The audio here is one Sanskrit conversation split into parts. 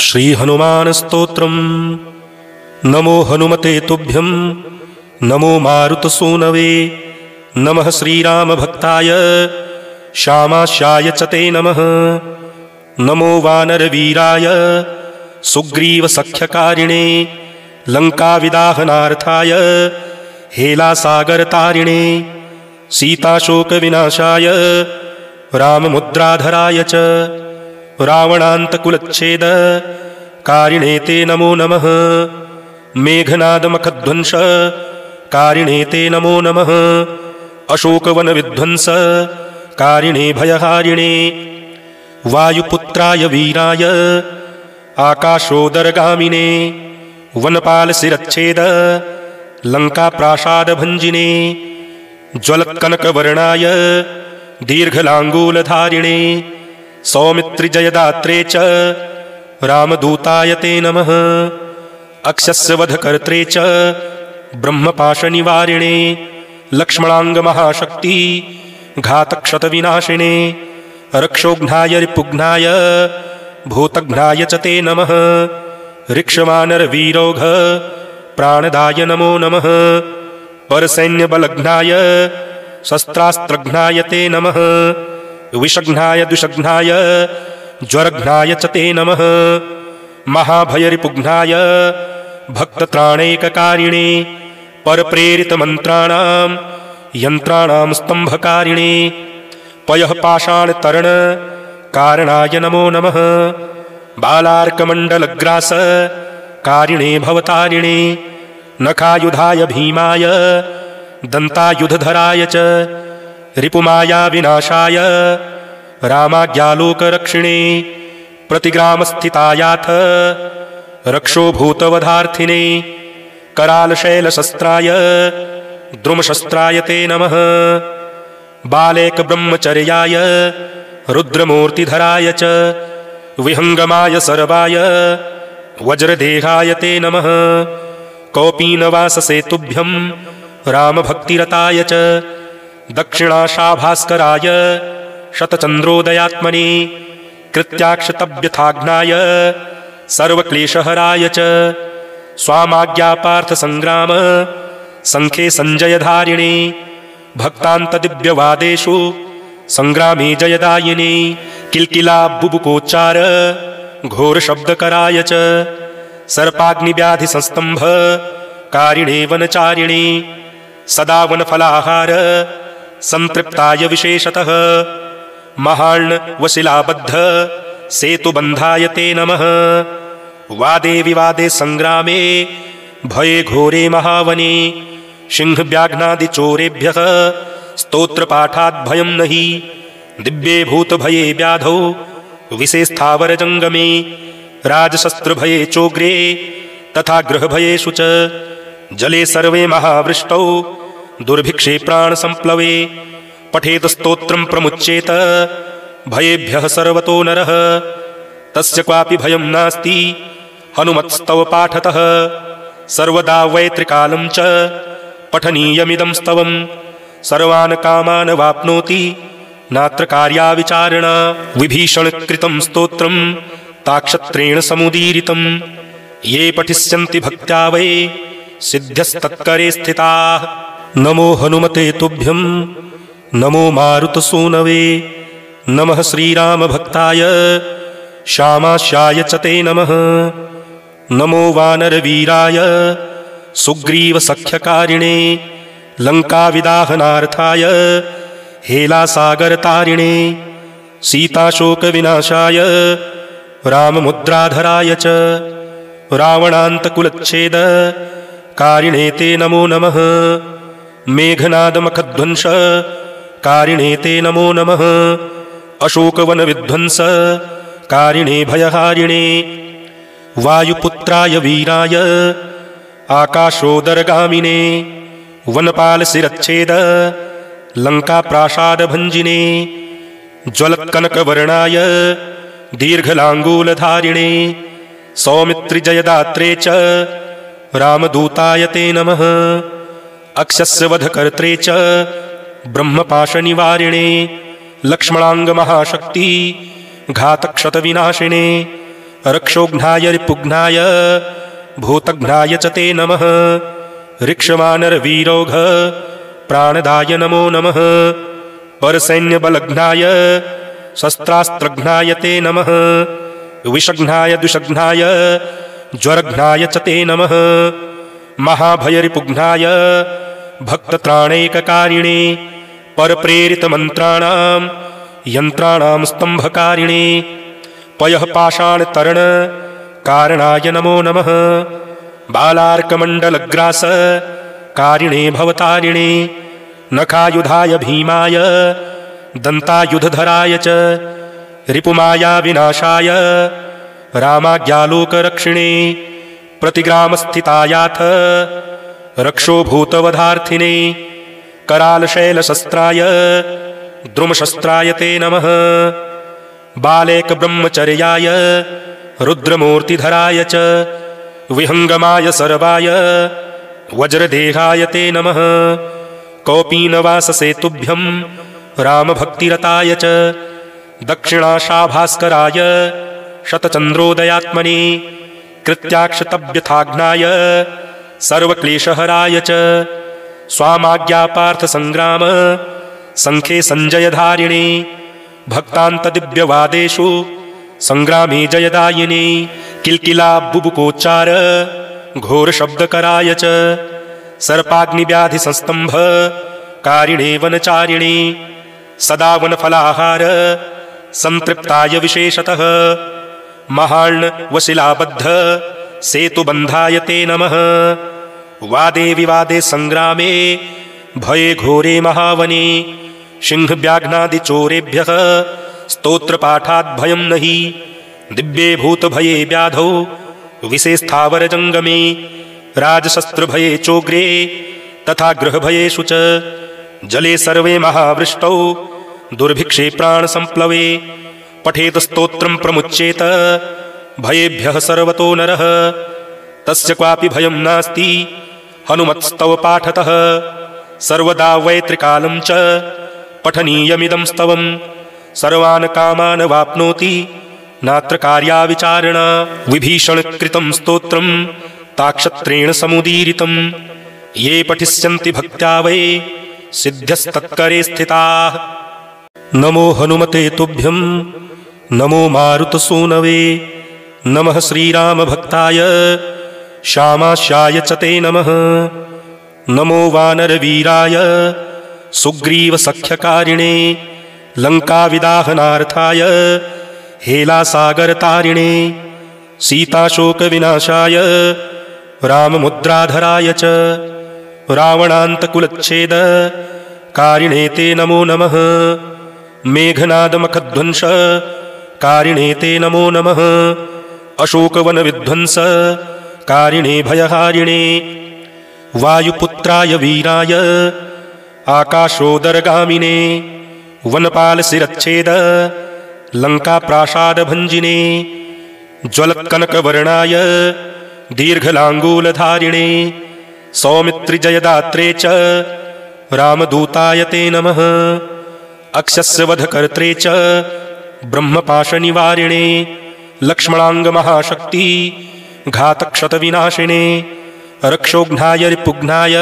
श्री हनुमान स्तोत्रम्। नमो हनुमते तुभ्यं नमो मारुतसूनवे नमः श्रीराम भक्ताय श्यामास्याय च ते नमः। नमो वानरवीराय सुग्रीव सख्यकारिणे लंकाविदाहनार्थाय हेलासागरतारिणे सीताशोकविनाशाय राममुद्राधराय च रावणान्तकुलच्छेद कारिणे ते नमो नमः। मेघनादमखध्वंस कारिणे ते नमो नमः। अशोकवनविध्वंस कारिणे भयहारिणे वायुपुत्राय वीराय आकाशोदरगामिने वनपालशिरच्छेद लंकाप्रासादभञ्जिने ज्वलत्कनकवर्णाय दीर्घलाङ्गूलधारिणे सौमित्रिजयदात्रे च रामदूताय ते नमः। अक्षस्य वधकर्त्रे च ब्रह्मपाशनिवारिणे लक्ष्मणाङ्गमहाशक्ति घातक्षतविनाशिने रक्षोघ्नाय रिपुघ्नाय भूतघ्नाय च ते नमः। ऋक्षमानरवीरोघ प्राणदाय नमो नमः। परसैन्यबलघ्नाय शस्त्रास्त्रघ्नाय ते नमः। विषघ्नाय दुषघ्नाय ज्वरघ्नाय च ते नमः। महाभयरिपुघ्नाय भक्तत्राणैककारिणे परप्रेरितमन्त्राणां यन्त्राणां स्तम्भकारिणे पयः पाषाणतरण कारणाय नमो नमः। बालार्कमण्डलग्रास कारिणे भवतारिणे नखायुधाय भीमाय दन्तायुधधराय च रिपुमाया विनाशाय रामाज्ञालोकरक्षिणे प्रतिग्रामस्थितायाथ रक्षोभूतवधार्थिने करालशैलशस्त्राय द्रुमशस्त्राय ते नमः। बालेकब्रह्मचर्याय रुद्रमूर्तिधराय च विहङ्गमाय सर्वाय वज्रदेहाय ते नमः। कौपीनवाससेतुभ्यं रामभक्तिरताय च दक्षिणाशाभास्कराय शतचन्द्रोदयात्मने कृत्याक्षतव्यथाघ्नाय सर्वक्लेशहराय च स्वामाज्ञापार्थसङ्ग्राम सङ्खे सञ्जयधारिणे भक्तान्तदिव्यवादेषु सङ्ग्रामे जयदायिने किल्किला बुबुकोच्चार घोरशब्दकराय च सर्पाग्निव्याधिसंस्तम्भ कारिणे वनचारिणे सदा वनफलाहार संतृप्ताय विशेषतः महार्णवशिलाबद्ध सेतुबन्धाय ते नमः। वादे विवादे सङ्ग्रामे भये घोरे महावने सिंहव्याघ्नादिचोरेभ्यः स्तोत्रपाठाद्भयं नहि दिव्ये भूतभये व्याधौ विषेस्थावरजङ्गमे राजशस्त्रभये चोग्रे तथा गृहभयेषु च जले सर्वे महावृष्टौ दुर्भिक्षे प्राणसम्प्लवे पठेत स्तोत्रं प्रमुच्येत भयेभ्यः सर्वतो नरः। तस्य क्वापि भयं नास्ति हनुमत्स्तव पाठतः सर्वदा वै त्रिकालं च पठनीयमिदं स्तवं सर्वान् कामान् वाप्नोति नात्र कार्या विचारणा। विभीषणकृतं स्तोत्रं ताक्षत्रेण समुदीरितं ये पठिष्यन्ति भक्त्या वै सिद्ध्यस्तत्करे स्थिताः। नमो हनुमते तुभ्यं नमो मारुतसूनवे नमः श्रीरामभक्ताय श्यामास्याय च ते नमः। नमो वानरवीराय सुग्रीवसख्यकारिणे लंकाविदाहनार्थाय हेलासागरतारिणे सीताशोकविनाशाय राममुद्राधराय च रावणान्तकुलच्छेद कारिणे ते नमो नमः। मेघनादमखध्वंस कारिणे ते नमो नमः। अशोकवनविध्वंस कारिणे भयहारिणे वायुपुत्राय वीराय आकाशोदरगामिने वनपालशिरच्छेद लंकाप्रासादभञ्जिने ज्वलत्कनकवर्णाय दीर्घलाङ्गूलधारिणे सौमित्रिजयदात्रे च रामदूताय ते नमः। अक्षस्य वधकर्त्रे च ब्रह्मपाशनिवारिणे लक्ष्मणाङ्गमहाशक्ति घातक्षतविनाशिने रक्षोघ्नाय रिपुघ्नाय भूतघ्नाय च ते नमः ऋक्षमानरवीरोघ प्राणदाय नमो नमः परसैन्यबलघ्नाय शस्त्रास्त्रघ्नाय ते नमः विषघ्नाय दुषघ्नाय ज्वरघ्नाय च ते नमः महाभयरिपुघ्नाय भक्तत्राणैककारिणे परप्रेरितमन्त्राणां यन्त्राणां स्तम्भकारिणे पयः पाषाणतरण कारणाय नमो नमः बालार्कमण्डलग्रास कारिणे भवतारिणे नखायुधाय भीमाय दन्तायुधधराय च रिपुमायाविनाशाय रामाज्ञालोकरक्षिणे प्रतिग्रामस्थितायाथ रक्षोभूतवधार्थिने करालशैलशस्त्राय द्रुमशस्त्राय ते नमः बालेकब्रह्मचर्याय रुद्रमूर्तिधराय च विहङ्गमाय सर्वाय वज्रदेहाय ते नमः कौपीनवाससेतुभ्यं रामभक्तिरताय च दक्षिणाशाभास्कराय शतचन्द्रोदयात्मने कृत्याक्षतव्यथाघ्नाय सर्वक्लेशहराय च स्वामाज्ञापार्थसङ्ग्राम सङ्ख्ये सञ्जयधारिणे भक्तान्तदिव्यवादेषु सङ्ग्रामे जयदायिने किल्किला बुबुकोच्चार घोरशब्दकराय च सर्पाग्निव्याधिसंस्तम्भ कारिणे वनचारिणे सदा वनफलाहार संतृप्ताय विशेषतः महार्णवशिलाबद्ध सेतुबन्धाय ते नमः वादे विवादे सङ्ग्रामे भये घोरे महावने सिंहव्याघ्नादिचोरेभ्यः स्तोत्रपाठाद्भयं नहि दिव्ये भूतभये व्याधौ विषेस्थावरजङ्गमे राजशस्त्रभये चोग्रे तथा गृहभयेषु च जले सर्वे महावृष्टौ दुर्भिक्षे प्राणसम्प्लवे पठेत स्तोत्रं प्रमुच्येत भयेभ्यः सर्वतो नरः तस्य क्वापि भयं नास्ति हनुमत्स्तव पाठतः सर्वदा वैत्रिकालं च पठनीयमिदं स्तवं सर्वान् कामान् वाप्नोति नात्र कार्या विचारणा विभीषणकृतं स्तोत्रं ताक्षत्रेण समुदीरितं ये पठिष्यन्ति भक्त्या वै सिद्ध्यस्तत्करे स्थिताः नमो हनुमते तुभ्यं नमो मारुतसूनवे नमः श्रीरामभक्ताय श्यामास्याय च ते नमः नमो वानरवीराय सुग्रीवसख्यकारिणे लङ्काविदाहनार्थाय हेलासागरतारिणे सीताशोकविनाशाय राममुद्राधराय च रावणान्तकुलच्छेद कारिणे ते नमो नमः मेघनादमखध्वंस कारिणे ते नमो नमः अशोकवनविध्वंस कारिणे भयहारिणे वायुपुत्राय वीराय आकाशोदरगामिने वनपालशिरच्छेद लङ्काप्रासादभञ्जिने ज्वलत्कनकवर्णाय दीर्घलाङ्गूलधारिणे सौमित्रिजयदात्रे च रामदूताय ते नमः अक्षस्य वधकर्त्रे च ब्रह्मपाशनिवारिणे लक्ष्मणाङ्गमहाशक्ति घातक्षतविनाशिने रक्षोघ्नाय रिपुघ्नाय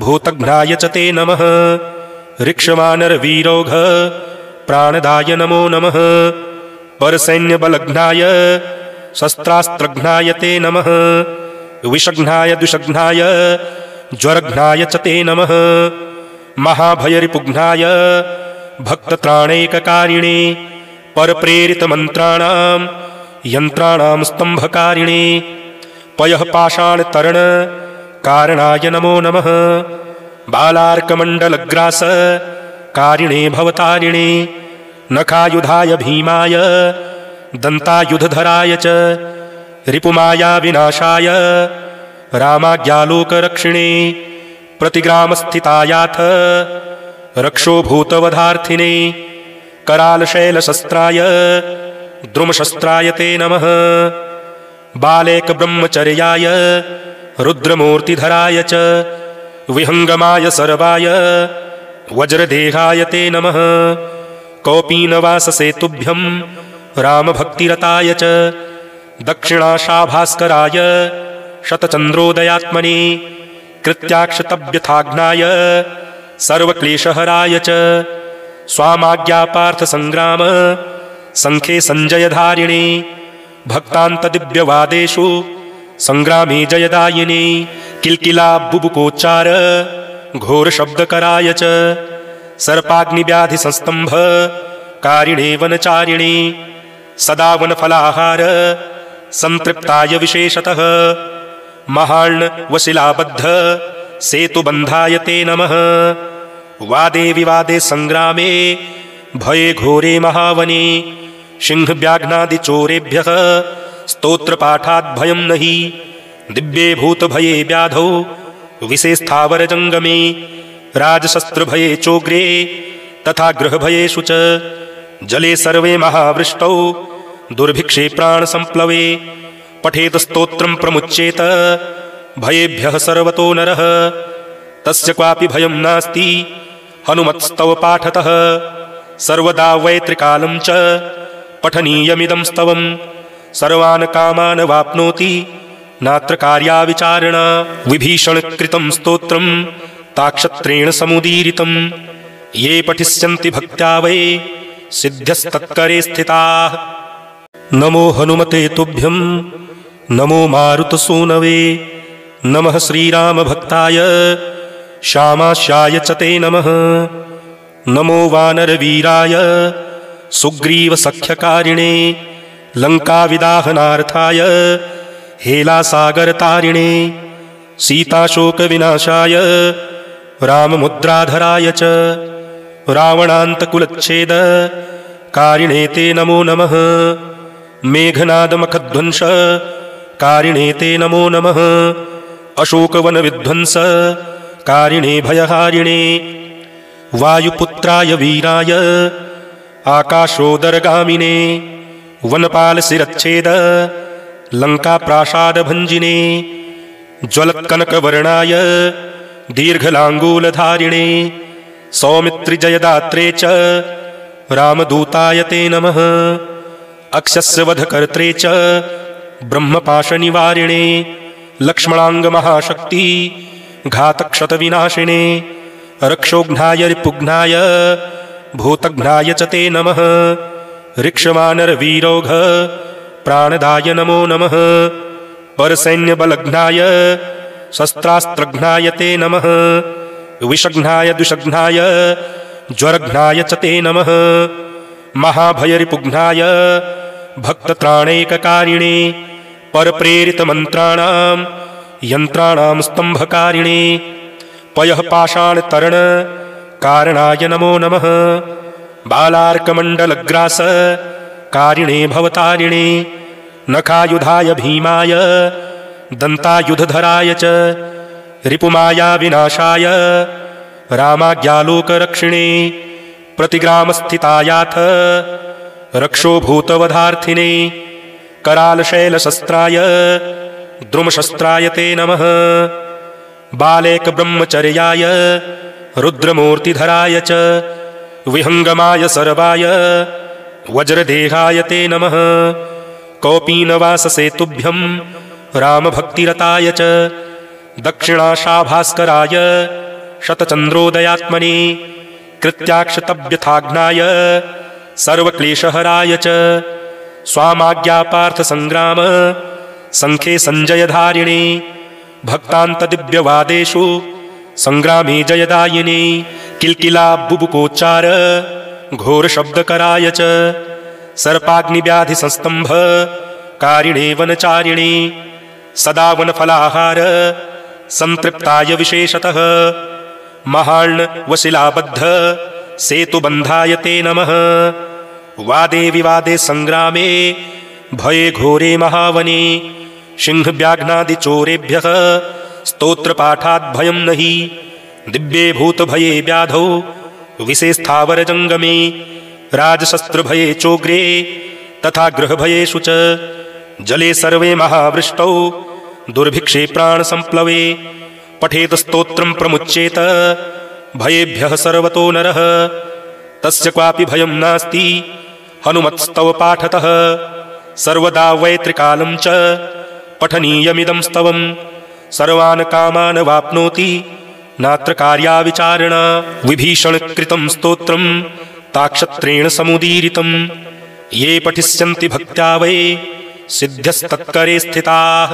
भूतघ्नाय च ते नमः ऋक्षमानरवीरोघ प्राणदाय नमो नमः परसैन्यबलघ्नाय शस्त्रास्त्रघ्नाय ते नमः विषघ्नाय दुषघ्नाय ज्वरघ्नाय च ते नमः महाभयरिपुघ्नाय भक्तत्राणैककारिणे परप्रेरितमन्त्राणां यन्त्राणां स्तम्भकारिणे पयः पाषाणतरण कारणाय नमो नमः बालार्कमण्डलग्रास कारिणे भवतारिणे नखायुधाय भीमाय दन्तायुधधराय च रिपुमायाविनाशाय रामाज्ञालोकरक्षिणे प्रतिग्रामस्थितायाथ रक्षोभूतवधार्थिने करालशैलशस्त्राय द्रुमशस्त्राय ते नमः बालेकब्रह्मचर्याय रुद्रमूर्तिधराय च विहङ्गमाय सर्वाय वज्रदेहाय ते नमः कौपीनवाससेतुभ्यं रामभक्तिरताय च दक्षिणाशाभास्कराय शतचन्द्रोदयात्मने कृत्याक्षतव्यथाघ्नाय सर्वक्लेशहराय च स्वामाज्ञापार्थसङ्ग्राम सङ्ख्ये सञ्जयधारिणे भक्तान्तदिव्यवादेषु सङ्ग्रामे जयदायिने किल्किला बुबुकोच्चार घोरशब्दकराय च सर्पाग्निव्याधिसंस्तम्भ कारिणे वनचारिणे सदा वनफलाहार संतृप्ताय विशेषतः महार्णवशिलाबद्ध सेतुबन्धाय ते नमः वादे विवादे सङ्ग्रामे भये घोरे महावने सिंहव्याघ्नादिचोरेभ्यः स्तोत्रपाठाद्भयं नहि दिव्ये भूतभये व्याधौ विषेस्थावरजङ्गमे राजशस्त्रभये चोग्रे तथा गृहभयेषु च जले सर्वे महावृष्टौ दुर्भिक्षे प्राणसम्प्लवे पठेत स्तोत्रं प्रमुच्येत भयेभ्यः सर्वतो नरः तस्य क्वापि भयं नास्ति हनुमत्स्तव पाठतः सर्वदा वै त्रिकालं च पठनीयमिदं स्तवं सर्वान् कामान् वाप्नोति नात्र कार्या विचारणा विभीषणकृतं स्तोत्रं ताक्षत्रेण समुदीरितं ये पठिष्यन्ति भक्त्या वै सिद्ध्यस्तत्करे स्थिताः। नमो हनुमते तुभ्यं नमो मारुतसूनवे नमः श्रीरामभक्ताय श्यामास्याय च ते नमः नमो वानरवीराय सुग्रीवसख्यकारिणे लङ्काविदाहनार्थाय हेलासागरतारिणे सीताशोकविनाशाय राममुद्राधराय च रावणान्तकुलच्छेद कारिणे ते नमो नमः मेघनादमखध्वंस कारिणे ते नमो नमः अशोकवनविध्वंस कारिणे भयहारिणे वायुपुत्राय वीराय आकाशोदरगामिने वनपालशिरच्छेद लङ्काप्रासादभञ्जिने ज्वलत्कनकवर्णाय दीर्घलाङ्गूलधारिणे सौमित्रिजयदात्रे च रामदूताय ते नमः अक्षस्य वधकर्त्रे च ब्रह्मपाशनिवारिणे लक्ष्मणाङ्गमहाशक्ति घातक्षतविनाशिने रक्षोघ्नाय रिपुघ्नाय भूतघ्नाय च ते नमः ऋक्षवानरवीरोघ प्राणदाय नमो नमः परसैन्यबलघ्नाय शस्त्रास्त्रघ्नाय ते नमः विषघ्नाय दुषघ्नाय ज्वरघ्नाय च ते नमः महाभयरिपुघ्नाय भक्तत्राणैककारिणे परप्रेरितमन्त्राणां यन्त्राणां स्तम्भकारिणे पयः पाषाणतरण कारणाय नमो नमः बालार्कमण्डलग्रास कारिणे भवतारिणे नखायुधाय भीमाय दन्तायुधधराय च रिपुमायाविनाशाय रामाज्ञालोकरक्षिणे प्रतिग्रामस्थितायाथ रक्षोभूतवधार्थिने करालशैलशस्त्राय द्रुमशस्त्राय ते नमः बालेकब्रह्मचर्याय रुद्रमूर्तिधराय च विहङ्गमाय सर्वाय वज्रदेहाय ते नमः कौपीनवाससेतुभ्यं रामभक्तिरताय च दक्षिणाशाभास्कराय शतचन्द्रोदयात्मने कृत्याक्षतव्यथाघ्नाय सर्वक्लेशहराय च स्वामाज्ञापार्थसङ्ग्राम सङ्ख्ये सञ्जयधारिणे भक्तान्तदिव्यवादेषु सङ्ग्रामे जयदायिने किल्किला बुबुकोच्चार घोरशब्दकराय च सर्पाग्निव्याधिसंस्तम्भ कारिणे वनचारिणे सदा वनफलाहार संतृप्ताय विशेषतः महार्णवशिलाबद्ध सेतुबन्धाय ते नमः वादे विवादे सङ्ग्रामे भये घोरे महावने सिंहव्याघ्नादिचोरेभ्यः स्तोत्रपाठाद्भयं नहि दिव्ये भूतभये व्याधौ विषेस्थावरजङ्गमे राजशस्त्रभये चोग्रे तथा गृहभयेषु च जले सर्वे महावृष्टौ दुर्भिक्षे प्राणसम्प्लवे पठेत स्तोत्रं प्रमुच्येत भयेभ्यः सर्वतो नरः तस्य क्वापि भयं नास्ति हनुमत्स्तव पाठतः सर्वदा वै त्रिकालं च पठनीयमिदं स्तवम् सर्वान् कामान् वाप्नोति नात्र कार्या विचारणा विभीषणकृतं स्तोत्रं ताक्षत्रेण समुदीरितं ये पठिष्यन्ति भक्त्या वै सिद्ध्यस्तत्करे स्थिताः।